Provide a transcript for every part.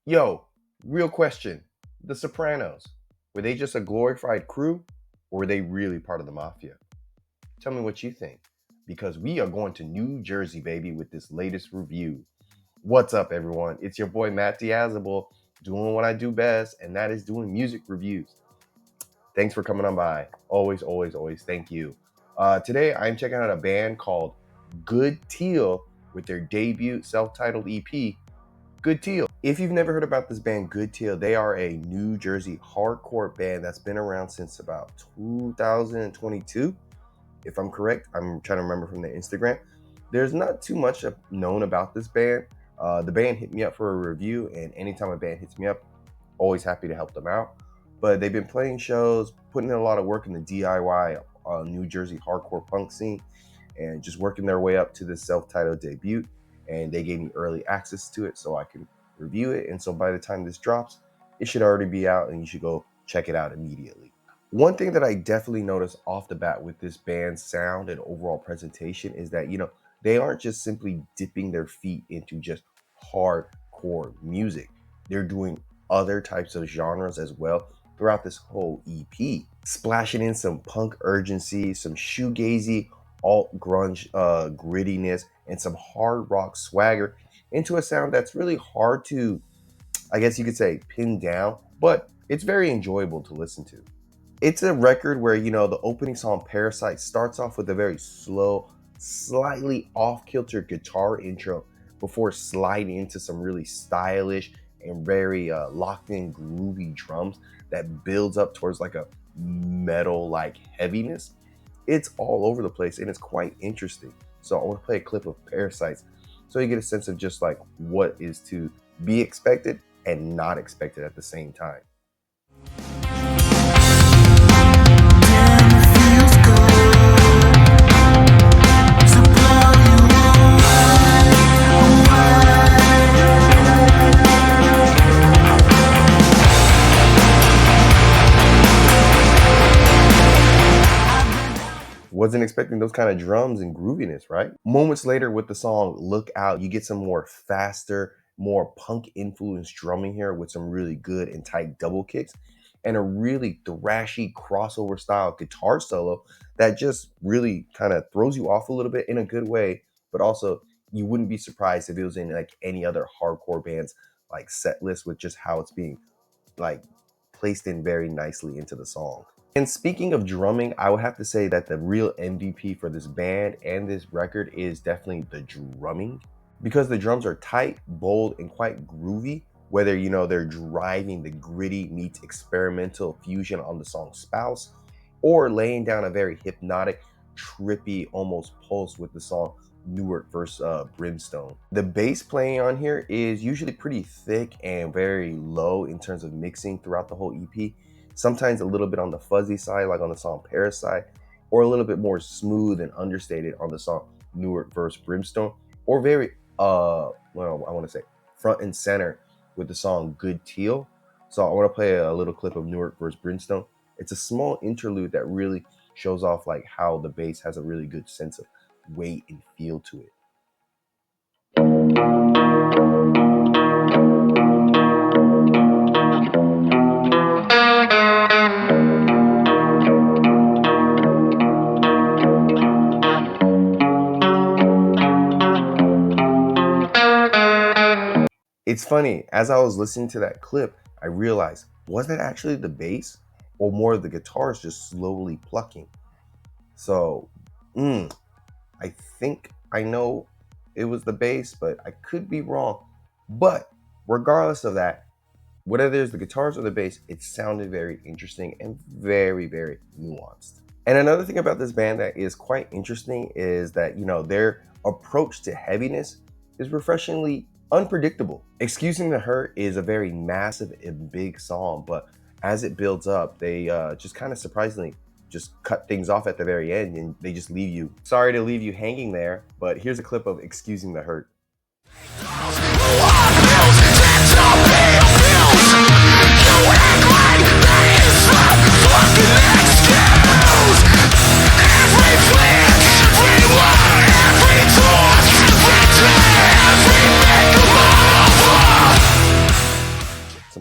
Yo, real question. The Sopranos, were they just a glorified crew or were they really part of the mafia? Tell me what you think because we are going to New Jersey, baby, with this latest review. What's up, everyone? It's your boy, Matt Diazable, doing what I do best, and that is doing music reviews. Thanks for coming on by. Always, always, always thank you. Today, I'm checking out a band called Good Teal with their debut self-titled EP, Good Teal. If you've never heard about this band, Good Teal, they are a New Jersey hardcore band that's been around since about 2022. If I'm correct, I'm trying to remember from the Instagram. There's not too much known about this band. The band hit me up for a review, and anytime a band hits me up, always happy to help them out. But they've been playing shows, putting in a lot of work in the DIY New Jersey hardcore punk scene, and just working their way up to this self-titled debut. And they gave me early access to it so I can review it. And so by the time this drops, it should already be out and you should go check it out immediately. One thing that I definitely noticed off the bat with this band's sound and overall presentation is that, they aren't just simply dipping their feet into just hardcore music. They're doing other types of genres as well throughout this whole EP, splashing in some punk urgency, some shoegazy, alt grunge grittiness, and some hard rock swagger into a sound that's really hard to, I guess you could say, pin down, but it's very enjoyable to listen to. It's a record where, the opening song Parasite starts off with a very slow, slightly off-kilter guitar intro before sliding into some really stylish and very locked-in groovy drums that builds up towards like a metal-like heaviness. It's all over the place and it's quite interesting. So I want to play a clip of Parasites so you get a sense of just like what is to be expected and not expected at the same time. Wasn't expecting those kind of drums and grooviness, right? Moments later with the song Look Out, you get some more faster, more punk influenced drumming here with some really good and tight double kicks and a really thrashy crossover style guitar solo that just really kind of throws you off a little bit in a good way, but also you wouldn't be surprised if it was in like any other hardcore band's like set list with just how it's being like placed in very nicely into the song. And speaking of drumming, I would have to say that the real MVP for this band and this record is definitely the drumming, because the drums are tight, bold, and quite groovy, whether they're driving the gritty meets experimental fusion on the song Spouse, or laying down a very hypnotic, trippy, almost pulse with the song Newark vs. Brimstone. The bass playing on here is usually pretty thick and very low in terms of mixing throughout the whole EP. Sometimes a little bit on the fuzzy side, like on the song Parasite, or a little bit more smooth and understated on the song Newark vs. Brimstone, or very, I want to say front and center with the song Good Teal. So I want to play a little clip of Newark vs. Brimstone. It's a small interlude that really shows off like how the bass has a really good sense of weight and feel to it. It's funny, as I was listening to that clip, I realized, was that actually the bass or more of the guitars just slowly plucking? So, I think I know it was the bass, but I could be wrong. But regardless of that, whether it's the guitars or the bass, it sounded very interesting and very, very nuanced. And another thing about this band that is quite interesting is that, their approach to heaviness is refreshingly unpredictable. Excusing the Hurt is a very massive and big song, but as it builds up, they just kind of surprisingly just cut things off at the very end and they just leave you. Sorry to leave you hanging there, but here's a clip of Excusing the Hurt.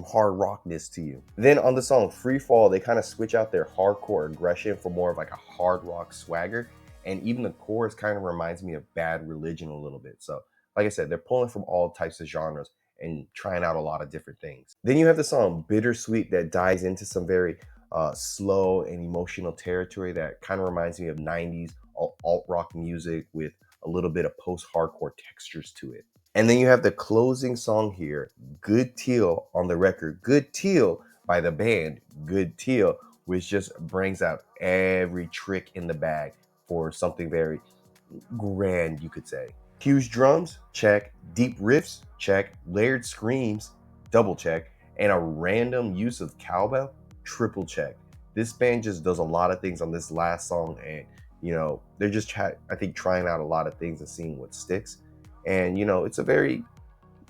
some hard rockness to you. Then on the song Free Fall, they kind of switch out their hardcore aggression for more of like a hard rock swagger. And even the chorus kind of reminds me of Bad Religion a little bit. So like I said, they're pulling from all types of genres and trying out a lot of different things. Then you have the song Bittersweet that dives into some very slow and emotional territory that kind of reminds me of 90s alt rock music with a little bit of post-hardcore textures to it. And then you have the closing song here, Good Teal on the record. Good Teal by the band Good Teal, which just brings out every trick in the bag for something very grand, you could say. Huge drums, check. Deep riffs, check. Layered screams, double check. And a random use of cowbell, triple check. This band just does a lot of things on this last song, and they're just I think trying out a lot of things and seeing what sticks. And it's a very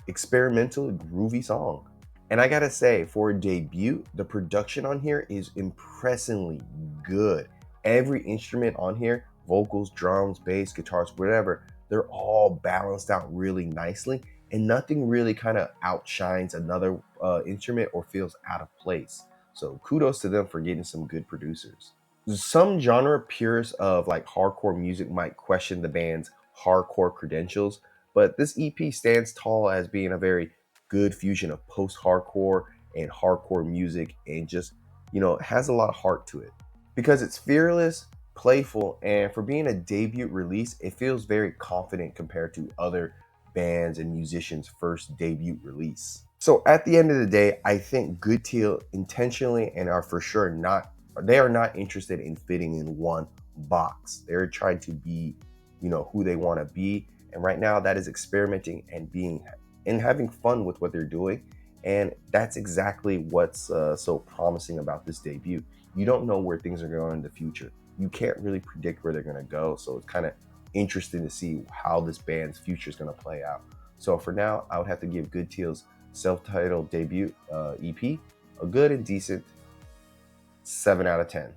experimental, groovy song. And I gotta say, for a debut, the production on here is impressively good. Every instrument on here, vocals, drums, bass, guitars, whatever, they're all balanced out really nicely, and nothing really kind of outshines another instrument or feels out of place. So kudos to them for getting some good producers. Some genre purists of like hardcore music might question the band's hardcore credentials, but this EP stands tall as being a very good fusion of post-hardcore and hardcore music, and just has a lot of heart to it because it's fearless, playful, and for being a debut release, it feels very confident compared to other bands and musicians' first debut release. So at the end of the day, I think Good Teal intentionally and are for sure they are not interested in fitting in one box. They're trying to be, who they want to be. And right now that is experimenting and having fun with what they're doing. And that's exactly what's so promising about this debut. You don't know where things are going in the future. You can't really predict where they're going to go. So it's kind of interesting to see how this band's future is going to play out. So for now, I would have to give Good Teal's self-titled debut EP a good and decent 7 out of 10.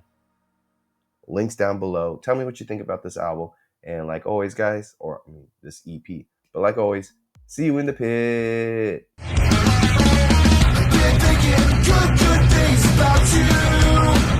Links down below. Tell me what you think about this album. And like always, guys, this EP. But like always, see you in the pit. Been thinking good things about you.